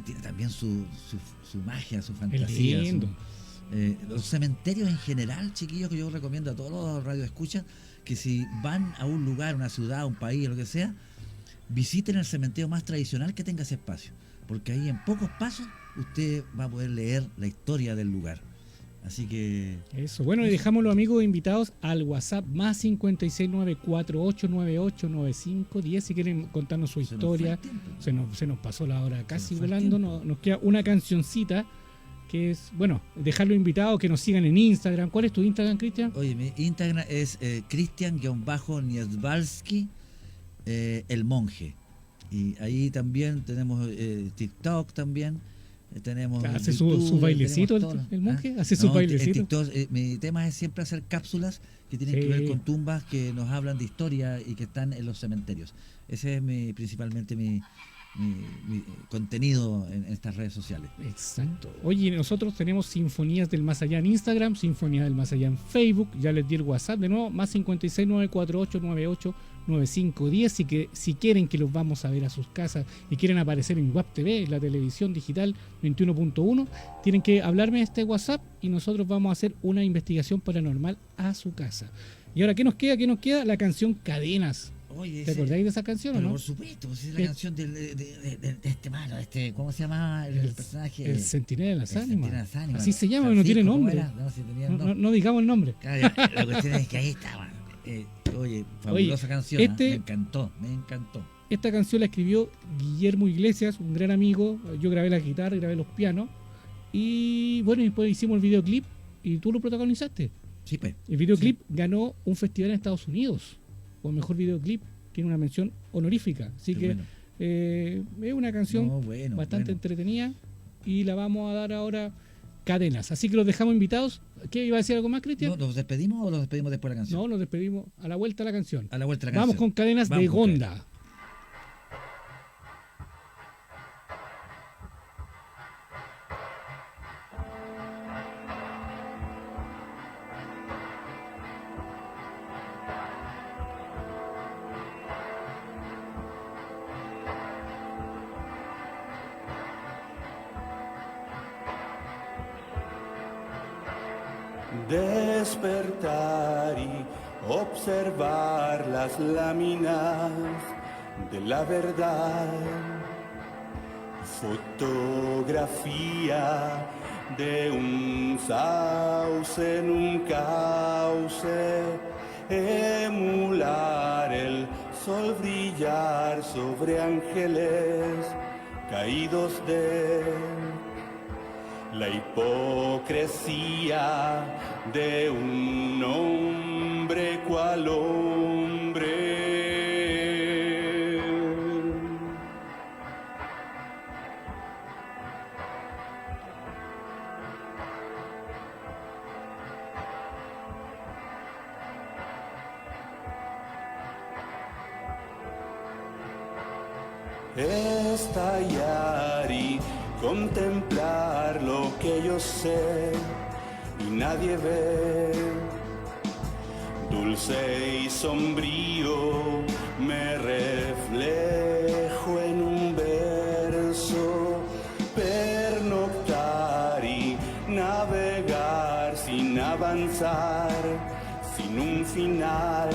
tiene también su magia, su fantasía. Es lindo. Los cementerios en general, chiquillos, que yo recomiendo a todos los radioescuchas que si van a un lugar, una ciudad, un país, lo que sea, visiten el cementerio más tradicional que tenga ese espacio, porque ahí en pocos pasos usted va a poder leer la historia del lugar. Así que Eso, bueno, y dejamos los amigos invitados al WhatsApp más 56948989510 si quieren contarnos su se nos fue historia. el tiempo. Se nos pasó la hora casi nos fue el volando, tiempo. nos queda una cancioncita que es, bueno, dejarlo invitado, que nos sigan en Instagram. ¿Cuál es tu Instagram, Cristian? Oye, mi Instagram es Cristian-Niedbalski, el monje. Y ahí también tenemos TikTok también. Tenemos ¿Hace YouTube, su bailecito tenemos todo. el monje? ¿Ah? ¿Hace su No, bailecito? en TikTok, mi tema es siempre hacer cápsulas que tienen que ver Sí. con tumbas que nos hablan de historia y que están en los cementerios. Ese es principalmente mi contenido en estas redes sociales. Exacto. Oye, nosotros tenemos Sinfonías del Más Allá en Instagram, Sinfonías del Más Allá en Facebook, ya les di el WhatsApp de nuevo, más 56948989510, si quieren que los vamos a ver a sus casas y quieren aparecer en WAP TV, la televisión digital 21.1, tienen que hablarme de este WhatsApp y nosotros vamos a hacer una investigación paranormal a su casa. Y ahora, ¿qué nos queda? ¿Qué nos queda? La canción Cadenas. Oye, ¿Te acordáis de esa canción o pero no? por supuesto, pues es la ¿Qué? canción de este malo, ¿cómo se llama el personaje? El Centinela de las El Ánimas. Centinela de las Ánimas. Así se llama, no tiene Francisco, ¿cómo nombre. era? No, sí tenía No, nombre. no digamos el nombre. Claro, la cuestión es que ahí estaba. Oye, fabulosa canción. este- Me encantó. Esta canción la escribió Guillermo Iglesias, un gran amigo. Yo grabé la guitarra, grabé los pianos. Y bueno, después hicimos el videoclip y tú lo protagonizaste. Sí, pues. El videoclip ganó un festival en Estados Unidos. O mejor videoclip, tiene una mención honorífica. Así Qué que bueno. es una canción No, bueno, bastante bueno. entretenida. Y la vamos a dar ahora Cadenas. Así que los dejamos invitados. ¿Qué iba a decir algo más, Cristian? ¿Nos despedimos o nos despedimos después de la canción? No, nos despedimos a la vuelta de la canción. A la vuelta de la Vamos canción. con Cadenas Vamos de con Gonda. Despertar y observar las láminas de la verdad. Fotografía de un sauce en un cauce. Emular el sol brillar sobre ángeles caídos de la hipocresía de un hombre cual hombre. Estallar y contemplar lo que yo sé y nadie ve. Dulce y sombrío me reflejo en un verso. Pernoctar y navegar sin avanzar, sin un final.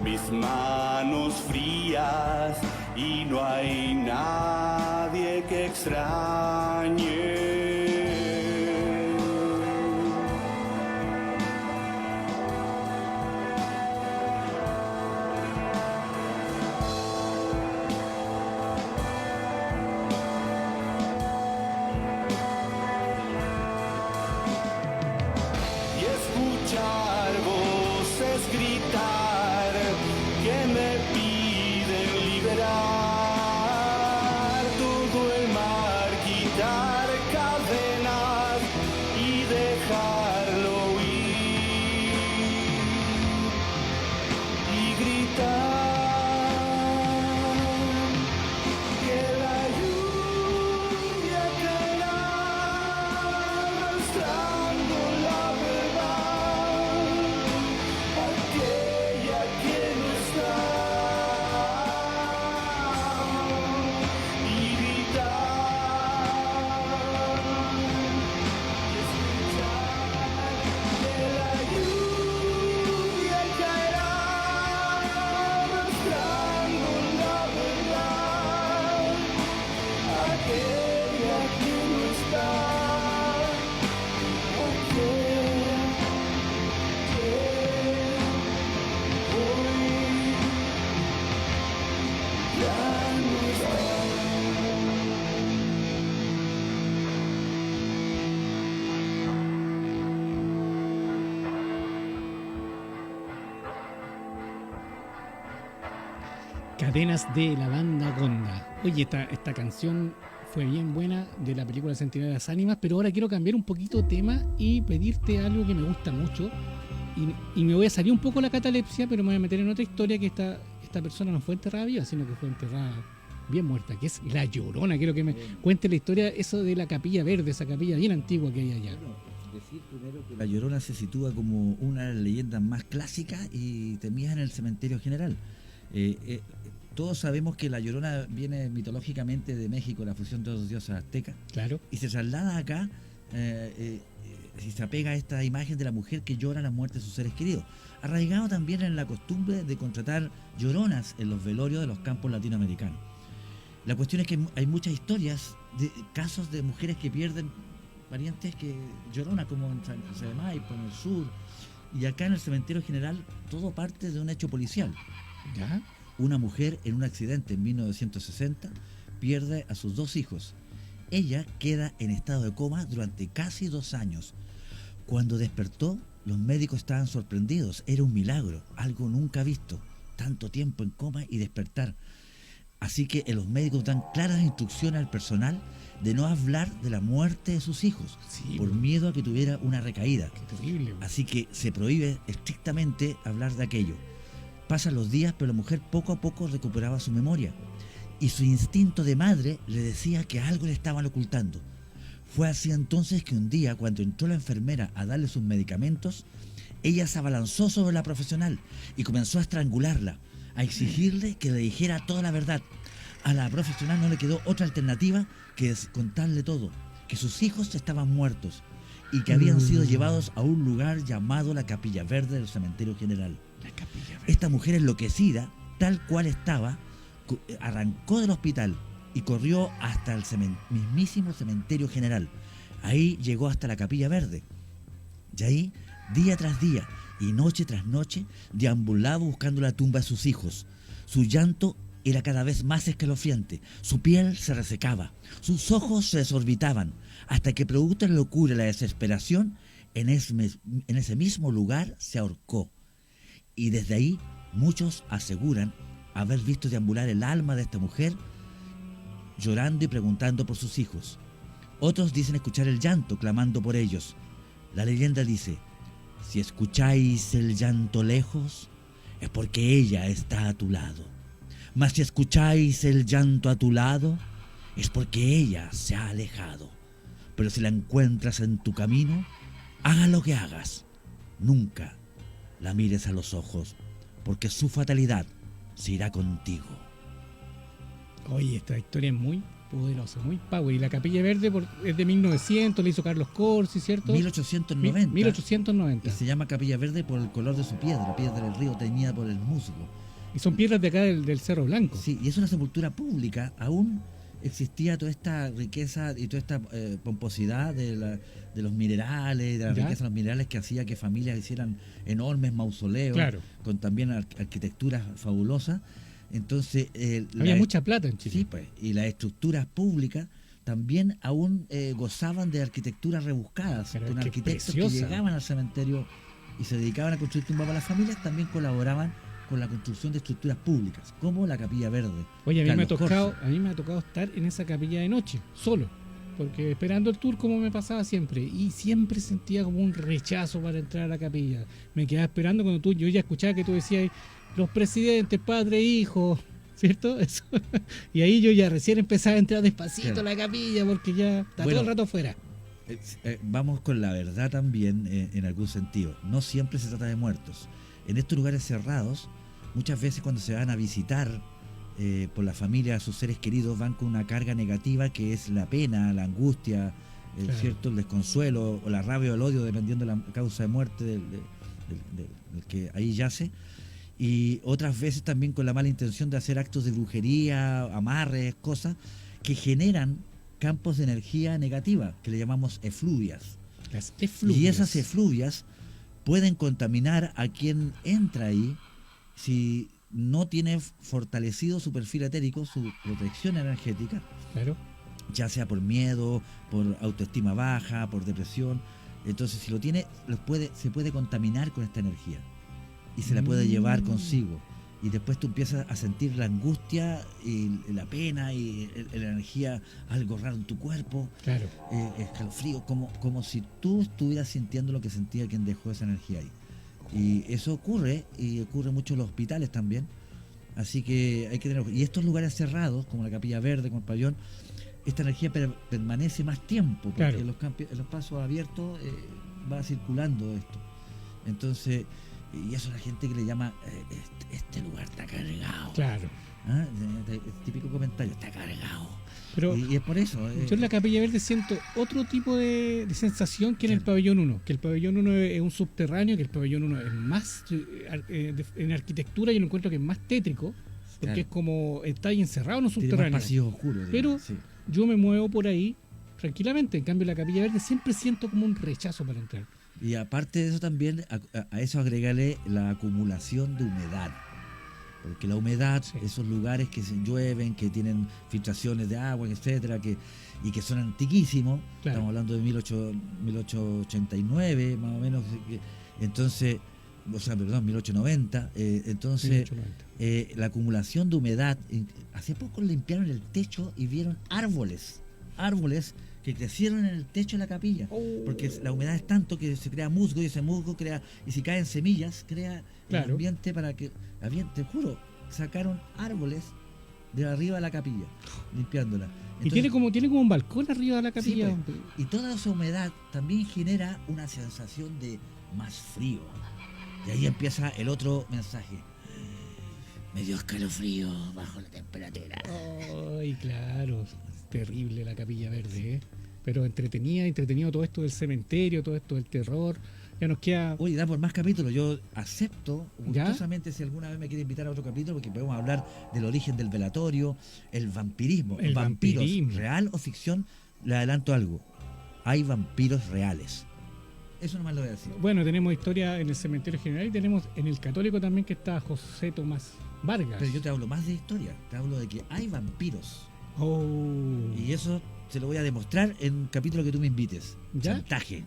Mis manos frías y no hay nadie que extrañe. Y escuchar voces gritar que me piden liberar todo el mar, quitar Cadenas de la banda Gonda. Oye, esta canción fue bien buena de la película Centinela de las Ánimas, pero ahora quiero cambiar un poquito de tema y pedirte algo que me gusta mucho. Y me voy a salir un poco de la catalepsia, pero me voy a meter en otra historia, que esta persona no fue enterrada viva, sino que fue enterrada bien muerta, que es La Llorona. Quiero que me cuente la historia, eso de la Capilla Verde, esa capilla bien antigua que hay allá. Bueno, decir primero que La Llorona se sitúa como una de las leyendas más clásicas y temidas en el cementerio general. Todos sabemos que La Llorona viene mitológicamente de México, la fusión de dos dioses aztecas. Claro. Y se traslada acá, y se apega a esta imagen de la mujer que llora la muerte de sus seres queridos. Arraigado también en la costumbre de contratar lloronas en los velorios de los campos latinoamericanos. La cuestión es que hay muchas historias de casos de mujeres que pierden parientes que lloronas, como en San José de Maipo, en el sur. Y acá en el cementerio general todo parte de un hecho policial. ¿Ya? Una mujer en un accidente en 1960 pierde a sus 2 hijos. Ella queda en estado de coma durante casi 2 años. Cuando despertó, los médicos estaban sorprendidos. Era un milagro, algo nunca visto. Tanto tiempo en coma y despertar. Así que los médicos dan claras instrucciones al personal de no hablar de la muerte de sus hijos, Sí, por miedo a que tuviera una recaída. Qué terrible. Así que se prohíbe estrictamente hablar de aquello. Pasan los días, pero la mujer poco a poco recuperaba su memoria. Y su instinto de madre le decía que algo le estaban ocultando. Fue así entonces que un día, cuando entró la enfermera a darle sus medicamentos, ella se abalanzó sobre la profesional y comenzó a estrangularla, a exigirle que le dijera toda la verdad. A la profesional no le quedó otra alternativa que contarle todo, que sus hijos estaban muertos y que habían sido llevados a un lugar llamado la Capilla Verde del Cementerio General. La Capilla Verde. Esta mujer enloquecida, tal cual estaba, arrancó del hospital y corrió hasta el mismísimo Cementerio General. Ahí llegó hasta la Capilla Verde. Y ahí, día tras día y noche tras noche, deambulaba buscando la tumba de sus hijos. Su llanto era cada vez más escalofriante. Su piel se resecaba, sus ojos se desorbitaban, hasta que, producto de la locura y la desesperación, en ese mismo lugar se ahorcó. Y desde ahí muchos aseguran haber visto deambular el alma de esta mujer llorando y preguntando por sus hijos. Otros dicen escuchar el llanto clamando por ellos. La leyenda dice: si escucháis el llanto lejos, es porque ella está a tu lado. Mas si escucháis el llanto a tu lado, es porque ella se ha alejado. Pero si la encuentras en tu camino, haga lo que hagas, nunca la mires a los ojos, porque su fatalidad se irá contigo. Oye, esta historia es muy poderosa, muy power. Y la Capilla Verde es de 1900, le hizo Carlos Corsi, ¿cierto? 1890. 1890. Y se llama Capilla Verde por el color de su piedra del río teñida por el musgo. Y son piedras de acá del Cerro Blanco. Sí, y es una sepultura pública. Aún existía toda esta riqueza y toda esta pomposidad de los minerales, de la riqueza de los minerales, que hacía que familias hicieran enormes mausoleos, Claro. con también arquitecturas fabulosas. Entonces había mucha plata en Chile. Sí, pues, y las estructuras públicas también aún gozaban de arquitecturas rebuscadas. Pero Con qué arquitectos preciosa. que llegaban al cementerio y se dedicaban a construir tumbas para las familias, también colaboraban con la construcción de estructuras públicas, como la Capilla Verde. Oye, a mí me ha Carlos tocado estar en esa capilla de noche, solo, porque esperando el tour, como me pasaba siempre, y siempre sentía como un rechazo para entrar a la capilla. Me quedaba esperando cuando yo ya escuchaba que tú decías los presidentes, padre, hijo, ¿cierto? Eso. Y ahí yo ya recién empezaba a entrar despacito Claro. a la capilla, porque ya está todo el rato afuera. Vamos con la verdad también, en algún sentido. No siempre se trata de muertos. En estos lugares cerrados, muchas veces cuando se van a visitar por la familia a sus seres queridos, van con una carga negativa que es la pena, la angustia, Claro. ¿cierto? El desconsuelo o la rabia o el odio, dependiendo de la causa de muerte del que ahí yace. Y otras veces también con la mala intención de hacer actos de brujería, amarres, cosas que generan campos de energía negativa, que le llamamos efluvias. Las efluvias. Y esas efluvias pueden contaminar a quien entra ahí si no tiene fortalecido su perfil etérico, su protección energética, Claro. ya sea por miedo, por autoestima baja, por depresión. Entonces, si lo tiene, se puede contaminar con esta energía y se la puede llevar consigo. y después tú empiezas a sentir la angustia y la pena y la energía, algo raro en tu cuerpo, Claro. escalofrío, como si tú estuvieras sintiendo lo que sentía quien dejó esa energía ahí. Y eso ocurre, y ocurre mucho en los hospitales también. Así que hay que tener... Y estos lugares cerrados, como la Capilla Verde, como el pabellón, esta energía permanece más tiempo, porque Claro. en los pasos abiertos va circulando esto. Entonces, y eso es la gente que le llama, este lugar está cargado. Claro. ¿Ah? El típico comentario, está cargado. Pero Y es por eso. yo en la Capilla Verde siento otro tipo de sensación que en el Claro. pabellón 1, que el pabellón 1 es un subterráneo, que el pabellón 1 es más, en arquitectura yo lo encuentro que es más tétrico, porque Claro. es como está ahí encerrado en un Tiene más subterráneo. pasillos oscuros. Pero- sí. Yo me muevo por ahí tranquilamente, en cambio en la Capilla Verde siempre siento como un rechazo para entrar. Y aparte de eso también, a eso agregarle la acumulación de humedad. Porque la humedad, Sí. esos lugares que se llueven, que tienen filtraciones de agua, etcétera, y que son antiquísimos, Claro. estamos hablando de 1889, más o menos, entonces, o sea, perdón, 1890, entonces 1890. la acumulación de humedad, hace poco limpiaron el techo y vieron árboles que crecieron en el techo de la capilla, porque la humedad es tanto que se crea musgo, y ese musgo crea, y si caen semillas, crea Claro. el ambiente para que, te juro, sacaron árboles de arriba de la capilla, limpiándola. Y tiene como un balcón arriba de la capilla. Sí, pues, y toda esa humedad también genera una sensación de más frío. Y ahí empieza el otro mensaje. Me dio escalofrío bajo la temperatura. Ay, claro, es terrible la Capilla Verde, ¿eh? Pero entretenido todo esto del cementerio, todo esto del terror. Ya nos queda... Oye, da por más capítulos. Yo acepto ¿Ya? gustosamente si alguna vez me quiere invitar a otro capítulo, porque podemos hablar del origen del velatorio, el vampirismo, El vampiros, vampirismo. real o ficción. Le adelanto algo. Hay vampiros reales. Eso nomás lo voy a decir. Bueno, tenemos historia en el cementerio general y tenemos en el católico también que está José Tomás Vargas. Pero yo te hablo más de historia. Te hablo de que hay vampiros. Oh. Y eso se lo voy a demostrar en un capítulo que tú me invites. ¿Ya? Chantaje.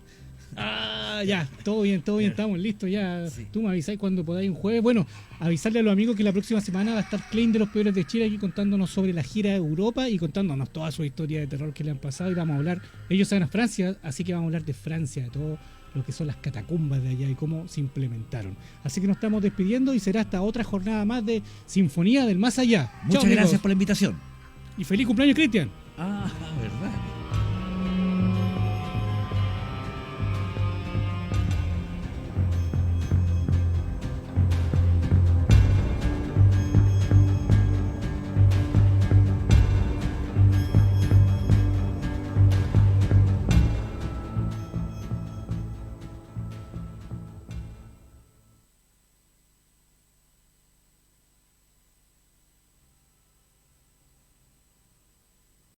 Ah, ya, todo bien, estamos listos ya. Sí. Tú me avisáis cuando podáis un jueves. Bueno, avisarle a los amigos que la próxima semana va a estar Klein de los Peores de Chile aquí contándonos sobre la gira de Europa y contándonos toda su historia de terror que le han pasado. Y vamos a hablar, ellos saben a Francia, así que vamos a hablar de Francia, de todo lo que son las catacumbas de allá y cómo se implementaron. Así que nos estamos despidiendo y será hasta otra jornada más de Sinfonía del Más Allá. Muchas Chao, gracias amigos. por la invitación. Y feliz cumpleaños, Cristian. Ah.